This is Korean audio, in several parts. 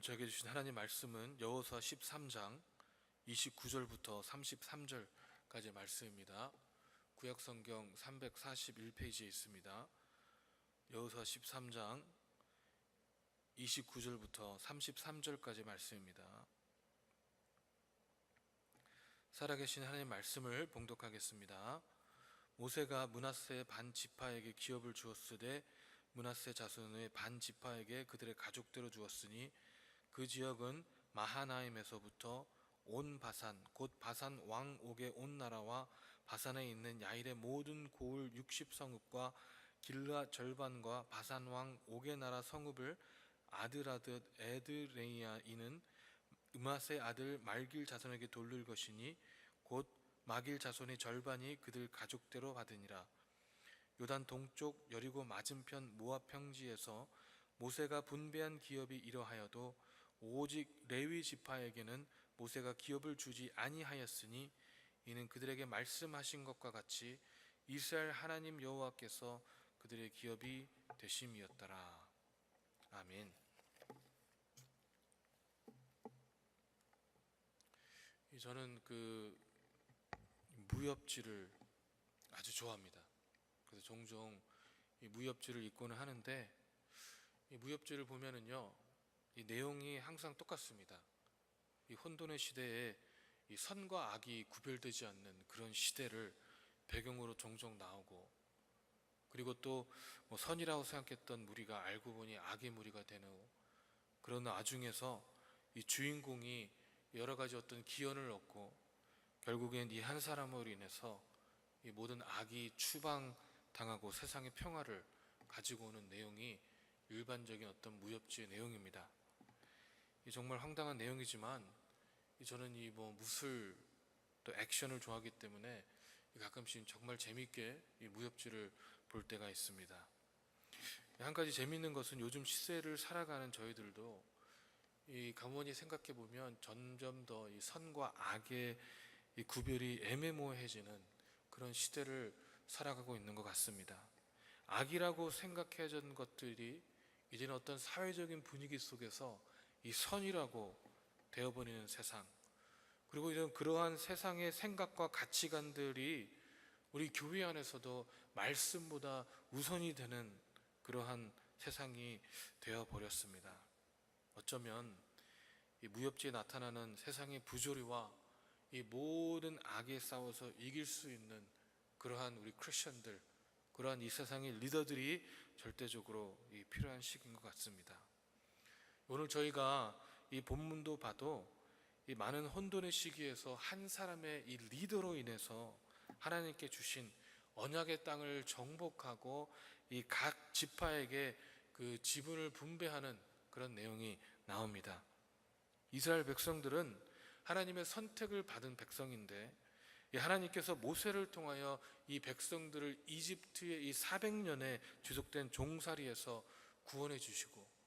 저에게 주신 하나님 말씀은 여호수아 13장 29절부터 33절까지의 말씀입니다. 구약성경 341페이지에 있습니다. 여호수아 13장 29절부터 33절까지의 말씀입니다. 살아계신 하나님 말씀을 봉독하겠습니다. 모세가 므낫세 반 지파에게 기업을 주었으되 므낫세 자손의 반 지파에게 그들의 가족대로 주었으니 그 지역은 마하나임에서부터 온 바산 곧 바산 왕 옥의 온 나라와 바산에 있는 야일의 모든 고을 60성읍과 길르앗 절반과 바산 왕 옥의 나라 성읍을 아드라듯 에드레이아 이는 므낫세 아들 말길 자손에게 돌릴 것이니 곧 마길 자손의 절반이 그들 가족대로 받으니라. 요단 동쪽 여리고 맞은편 모압 평지에서 모세가 분배한 기업이 이러하여도 오직 레위 지파에게는 모세가 기업을 주지 아니하였으니 이는 그들에게 말씀하신 것과 같이 이스라엘 하나님 여호와께서 그들의 기업이 되심이었더라. 아멘. 저는 무협지를 아주 좋아합니다. 그래서 종종 이 무협지를 읽고는 하는데, 이 무협지를 보면은요, 이 내용이 항상 똑같습니다. 이 혼돈의 시대에 이 선과 악이 구별되지 않는 그런 시대를 배경으로 종종 나오고, 그리고 또 선이라고 생각했던 무리가 알고 보니 악의 무리가 되는 그런 와중에서 이 주인공이 여러 가지 어떤 기연을 얻고 결국엔 이 한 사람으로 인해서 이 모든 악이 추방당하고 세상의 평화를 가지고 오는 내용이 일반적인 어떤 무협지의 내용입니다. 정말 황당한 내용이지만 저는 이 무술 또 액션을 좋아하기 때문에 가끔씩 정말 재미있게 이 무협지를 볼 때가 있습니다. 한 가지 재미있는 것은 요즘 시대를 살아가는 저희들도 이 가만히 생각해 보면 점점 더 이 선과 악의 이 구별이 애매모호해지는 그런 시대를 살아가고 있는 것 같습니다. 악이라고 생각해진 것들이 이제는 어떤 사회적인 분위기 속에서 이 선이라고 되어버리는 세상, 그리고 이런 그러한 세상의 생각과 가치관들이 우리 교회 안에서도 말씀보다 우선이 되는 그러한 세상이 되어버렸습니다. 어쩌면 이 무협지에 나타나는 세상의 부조리와 이 모든 악에 싸워서 이길 수 있는 그러한 우리 크리스천들, 그러한 이 세상의 리더들이 절대적으로 필요한 시기인 것 같습니다. 오늘 저희가 이 본문도 봐도 이 많은 혼돈의 시기에서 한 사람의 이 리더로 인해서 하나님께 주신 언약의 땅을 정복하고 이 각 지파에게 그 지분을 분배하는 그런 내용이 나옵니다. 이스라엘 백성들은 하나님의 선택을 받은 백성인데, 하나님께서 모세를 통하여 이 백성들을 이집트의 이 400년의 지속된 종살이에서 구원해 주시고,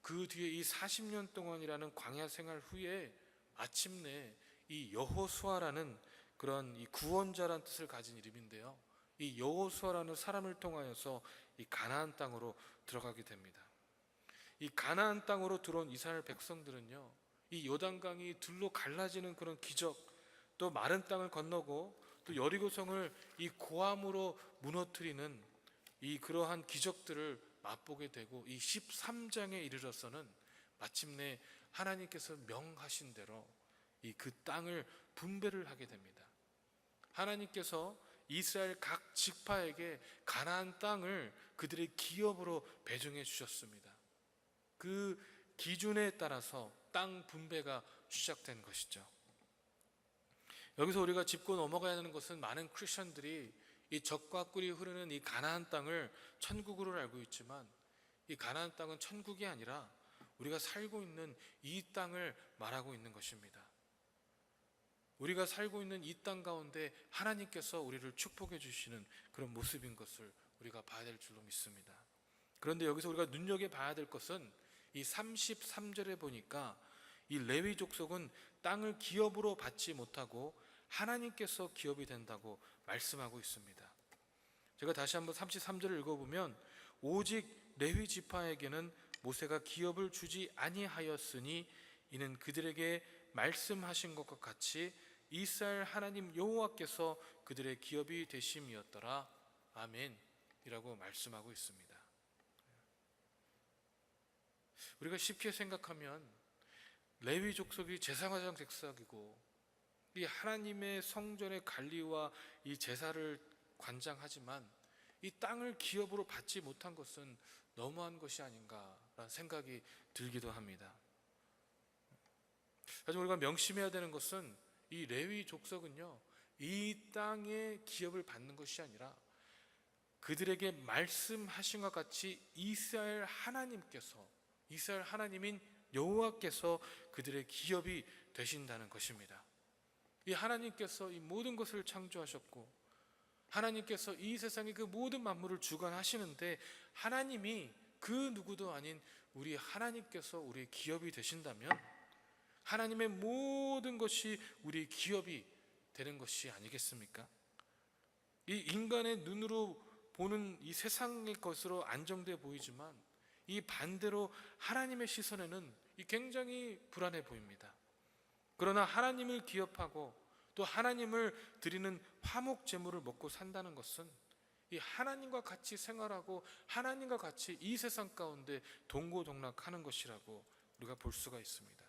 그 뒤에 이 40년 동안이라는 광야 생활 후에 마침내 이 여호수아라는 그런 이 구원자라는 뜻을 가진 이름인데요, 이 여호수아라는 사람을 통하여서 이 가나안 땅으로 들어가게 됩니다. 이 가나안 땅으로 들어온 이스라엘 백성들은요, 이 요단강이 둘로 갈라지는 그런 기적, 또 마른 땅을 건너고 또 여리고성을 이 고함으로 무너뜨리는 이 그러한 기적들을 맛보게 되고, 이 13장에 이르러서는 마침내 하나님께서 명하신 대로 이 그 땅을 분배를 하게 됩니다. 하나님께서 이스라엘 각 지파에게 가나안 땅을 그들의 기업으로 배정해 주셨습니다. 그 기준에 따라서 땅 분배가 시작된 것이죠. 여기서 우리가 짚고 넘어가야 하는 것은, 많은 크리스천들이 이 젖과 꿀이 흐르는 이 가나안 땅을 천국으로 알고 있지만, 이 가나안 땅은 천국이 아니라 우리가 살고 있는 이 땅을 말하고 있는 것입니다. 우리가 살고 있는 이 땅 가운데 하나님께서 우리를 축복해 주시는 그런 모습인 것을 우리가 봐야 될 줄로 믿습니다. 그런데 여기서 우리가 눈여겨봐야 될 것은, 이 33절에 보니까 이 레위 족속은 땅을 기업으로 받지 못하고 하나님께서 기업이 된다고 말씀하고 있습니다. 제가 다시 한번 33절을 읽어보면, 오직 레위 지파에게는 모세가 기업을 주지 아니하였으니 이는 그들에게 말씀하신 것과 같이 이스라엘 하나님 여호와께서 그들의 기업이 되심이었더라. 아멘 이라고 말씀하고 있습니다. 우리가 쉽게 생각하면 레위 족속이 제사장 족속이고 이 하나님의 성전의 관리와 이 제사를 관장하지만 이 땅을 기업으로 받지 못한 것은 너무한 것이 아닌가라는 생각이 들기도 합니다. 하지만 우리가 명심해야 되는 것은 이 레위 족속은요, 이 땅의 기업을 받는 것이 아니라 그들에게 말씀하신 것 같이 이스라엘 하나님인 여호와께서 그들의 기업이 되신다는 것입니다. 이 하나님께서 이 모든 것을 창조하셨고 하나님께서 이 세상의 그 모든 만물을 주관하시는데 하나님이 그 누구도 아닌 우리 하나님께서 우리의 기업이 되신다면 하나님의 모든 것이 우리의 기업이 되는 것이 아니겠습니까? 이 인간의 눈으로 보는 이 세상의 것으로 안정돼 보이지만 이 반대로 하나님의 시선에는 이 굉장히 불안해 보입니다. 그러나 하나님을 기업하고 또 하나님을 드리는 화목 제물을 먹고 산다는 것은 이 하나님과 같이 생활하고 하나님과 같이 이 세상 가운데 동고동락하는 것이라고 우리가 볼 수가 있습니다.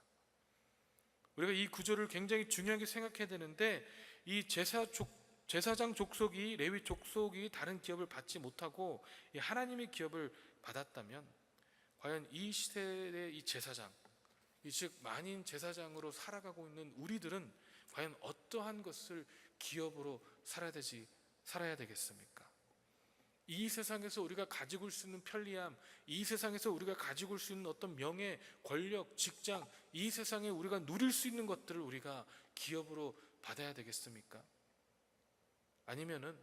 우리가 이 구절을 굉장히 중요하게 생각해야 되는데 이 제사장 족속이 레위 족속이 다른 기업을 받지 못하고 이 하나님의 기업을 받았다면 과연 이 시대의 이 제사장, 즉 만인 제사장으로 살아가고 있는 우리들은 과연 어떠한 것을 기업으로 살아야 되겠습니까? 이 세상에서 우리가 가지고 올 수 있는 편리함, 이 세상에서 우리가 가지고 올 수 있는 어떤 명예, 권력, 직장, 이 세상에 우리가 누릴 수 있는 것들을 우리가 기업으로 받아야 되겠습니까? 아니면은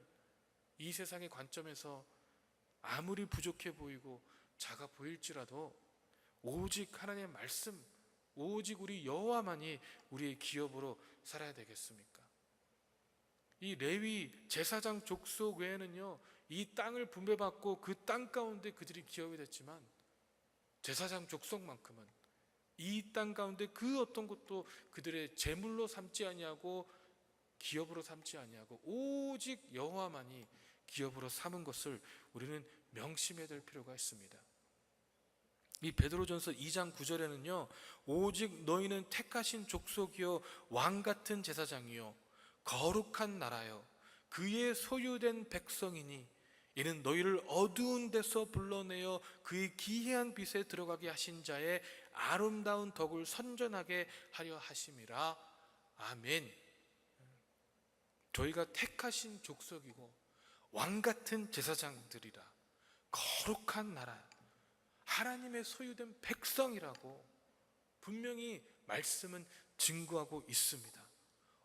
이 세상의 관점에서 아무리 부족해 보이고 작아 보일지라도 오직 하나님의 말씀, 오직 우리 여호와만이 우리의 기업으로 살아야 되겠습니까? 이 레위 제사장 족속 외에는요, 이 땅을 분배받고 그 땅 가운데 그들이 기업이 됐지만 제사장 족속만큼은 이 땅 가운데 그 어떤 것도 그들의 재물로 삼지 아니하고 기업으로 삼지 아니하고 오직 여호와만이 기업으로 삼은 것을 우리는 명심해야 될 필요가 있습니다. 이 베드로전서 2장 9절에는요, 오직 너희는 택하신 족속이요 왕같은 제사장이요 거룩한 나라요 그의 소유된 백성이니 이는 너희를 어두운 데서 불러내어 그의 기이한 빛에 들어가게 하신 자의 아름다운 덕을 선전하게 하려 하심이라. 아멘. 저희가 택하신 족속이고 왕같은 제사장들이라, 거룩한 나라, 하나님의 소유된 백성이라고 분명히 말씀은 증거하고 있습니다.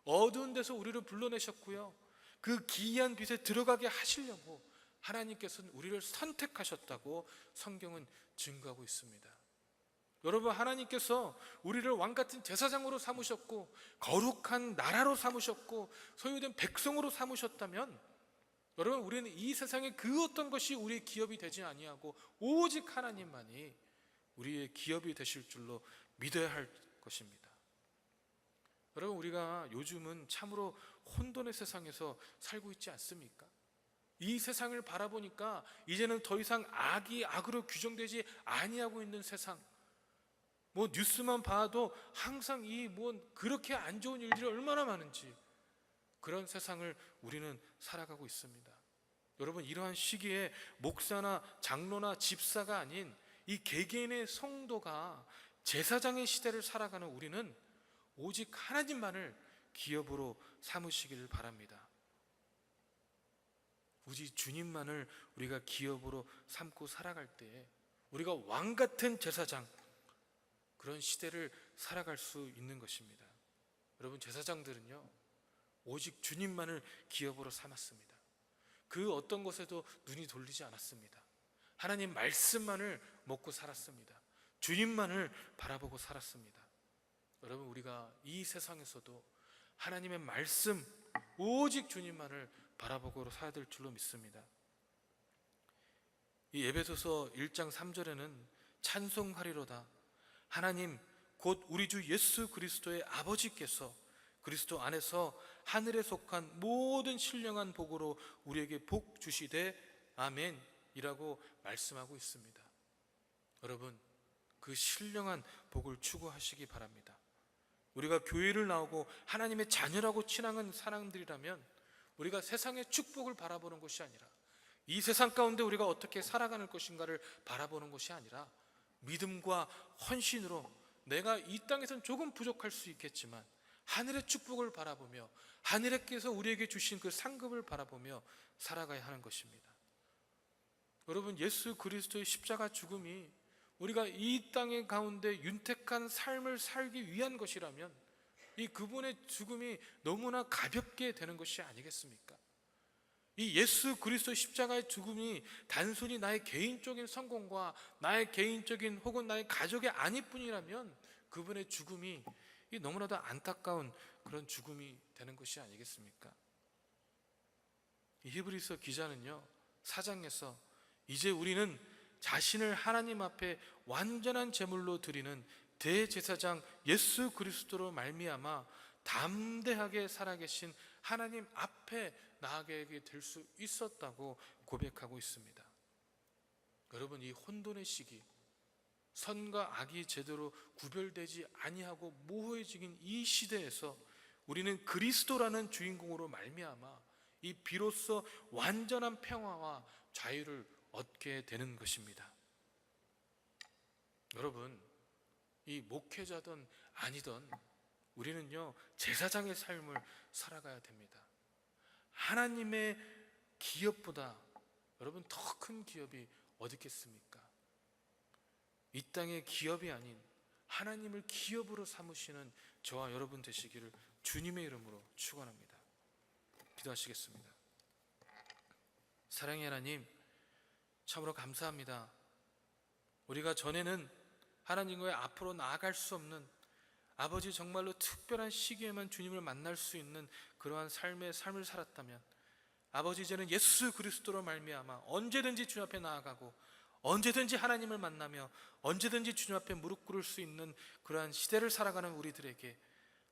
어두운 데서 우리를 불러내셨고요, 그 기이한 빛에 들어가게 하시려고 하나님께서는 우리를 선택하셨다고 성경은 증거하고 있습니다. 여러분, 하나님께서 우리를 왕같은 제사장으로 삼으셨고 거룩한 나라로 삼으셨고 소유된 백성으로 삼으셨다면 여러분, 우리는 이 세상의 그 어떤 것이 우리의 기업이 되지 아니하고 오직 하나님만이 우리의 기업이 되실 줄로 믿어야 할 것입니다. 여러분, 우리가 요즘은 참으로 혼돈의 세상에서 살고 있지 않습니까? 이 세상을 바라보니까 이제는 더 이상 악이 악으로 규정되지 아니하고 있는 세상, 뉴스만 봐도 항상 그렇게 안 좋은 일들이 얼마나 많은지 그런 세상을 우리는 살아가고 있습니다. 여러분, 이러한 시기에 목사나 장로나 집사가 아닌 이 개개인의 성도가 제사장의 시대를 살아가는 우리는 오직 하나님만을 기업으로 삼으시기를 바랍니다. 오직 주님만을 우리가 기업으로 삼고 살아갈 때 우리가 왕같은 제사장, 그런 시대를 살아갈 수 있는 것입니다. 여러분, 제사장들은요 오직 주님만을 기업으로 삼았습니다. 그 어떤 것에도 눈이 돌리지 않았습니다. 하나님 말씀만을 먹고 살았습니다. 주님만을 바라보고 살았습니다. 여러분, 우리가 이 세상에서도 하나님의 말씀, 오직 주님만을 바라보고 살아야 될 줄로 믿습니다. 이 에베소서 1장 3절에는 찬송하리로다. 하나님 곧 우리 주 예수 그리스도의 아버지께서 그리스도 안에서 하늘에 속한 모든 신령한 복으로 우리에게 복 주시되 아멘 이라고 말씀하고 있습니다. 여러분, 그 신령한 복을 추구하시기 바랍니다. 우리가 교회를 나오고 하나님의 자녀라고 친하는 사람들이라면 우리가 세상의 축복을 바라보는 것이 아니라 이 세상 가운데 우리가 어떻게 살아가는 것인가를 바라보는 것이 아니라 믿음과 헌신으로 내가 이 땅에선 조금 부족할 수 있겠지만 하늘의 축복을 바라보며 하늘에께서 우리에게 주신 그 상급을 바라보며 살아가야 하는 것입니다. 여러분, 예수 그리스도의 십자가 죽음이 우리가 이 땅의 가운데 윤택한 삶을 살기 위한 것이라면 이 그분의 죽음이 너무나 가볍게 되는 것이 아니겠습니까? 이 예수 그리스도의 십자가의 죽음이 단순히 나의 개인적인 성공과 나의 개인적인 혹은 나의 가족의 안위 뿐이라면 그분의 죽음이 너무나도 안타까운 그런 죽음이 되는 것이 아니겠습니까? 이 히브리서 기자는요 4장에서 이제 우리는 자신을 하나님 앞에 완전한 제물로 드리는 대제사장 예수 그리스도로 말미암아 담대하게 살아계신 하나님 앞에 나아가게 될 수 있었다고 고백하고 있습니다. 여러분, 이 혼돈의 시기, 선과 악이 제대로 구별되지 아니하고 모호해진 이 시대에서 우리는 그리스도라는 주인공으로 말미암아 이 비로소 완전한 평화와 자유를 얻게 되는 것입니다. 여러분, 이 목회자든 아니든 우리는요 제사장의 삶을 살아가야 됩니다. 하나님의 기업보다 여러분 더 큰 기업이 어디 있겠습니까? 이 땅의 기업이 아닌 하나님을 기업으로 삼으시는 저와 여러분 되시기를 주님의 이름으로 축원합니다. 기도하시겠습니다. 사랑의 하나님, 참으로 감사합니다. 우리가 전에는 하나님과의 앞으로 나아갈 수 없는 아버지 정말로 특별한 시기에만 주님을 만날 수 있는 그러한 삶을 살았다면 아버지 이제는 예수 그리스도로 말미암아 언제든지 주님 앞에 나아가고 언제든지 하나님을 만나며 언제든지 주님 앞에 무릎 꿇을 수 있는 그러한 시대를 살아가는 우리들에게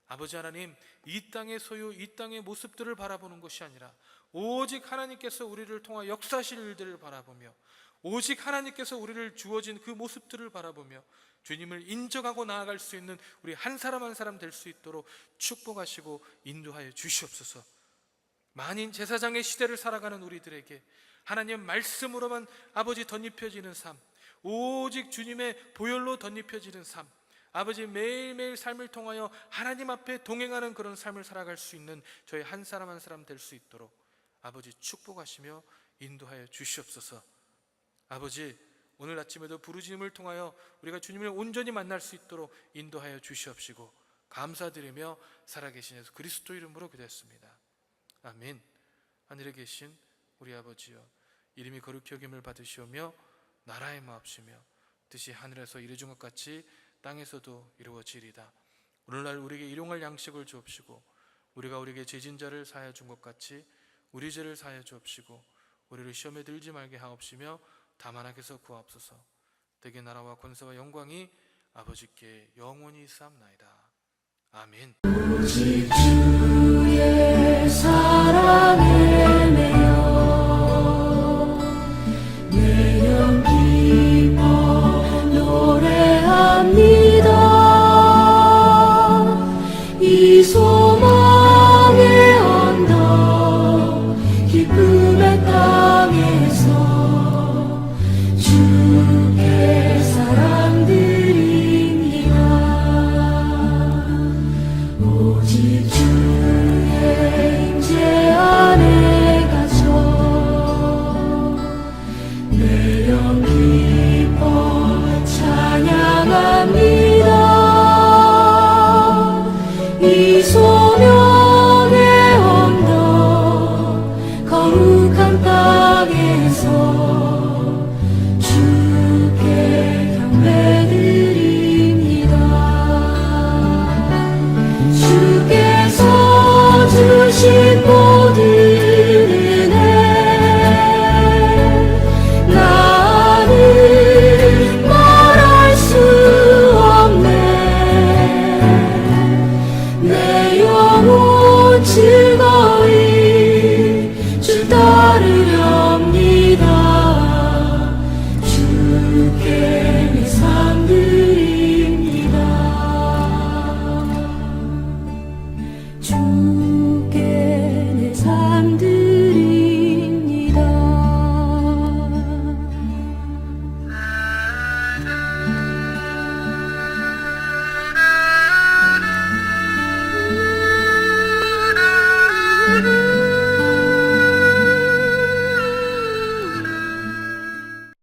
아버지 하나님, 이 땅의 소유, 이 땅의 모습들을 바라보는 것이 아니라 오직 하나님께서 우리를 통하 역사하실 일들을 바라보며 오직 하나님께서 우리를 주어진 그 모습들을 바라보며 주님을 인정하고 나아갈 수 있는 우리 한 사람 한 사람 될 수 있도록 축복하시고 인도하여 주시옵소서. 만인 제사장의 시대를 살아가는 우리들에게 하나님 말씀으로만 아버지 덧입혀지는 삶, 오직 주님의 보혈로 덧입혀지는 삶, 아버지 매일매일 삶을 통하여 하나님 앞에 동행하는 그런 삶을 살아갈 수 있는 저희 한 사람 한 사람 될 수 있도록 아버지 축복하시며 인도하여 주시옵소서. 아버지, 오늘 아침에도 부르짖음을 통하여 우리가 주님을 온전히 만날 수 있도록 인도하여 주시옵시고 감사드리며 살아계신 예수 그리스도 이름으로 기도했습니다. 아멘. 하늘에 계신 우리 아버지여, 이름이 거룩히 여김을 받으시오며 나라의 마옵시며 뜻이 하늘에서 이루어진 것 같이 땅에서도 이루어지리다. 오늘날 우리에게 일용할 양식을 주옵시고 우리가 우리에게 죄진 자를 사하여 준 것 같이 우리 죄를 사하여 주옵시고 우리를 시험에 들지 말게 하옵시며 다만 악에서 구하옵소서. 대개 나라와 권세와 영광이 아버지께 영원히 있사옵나이다. 아멘. 오직 주의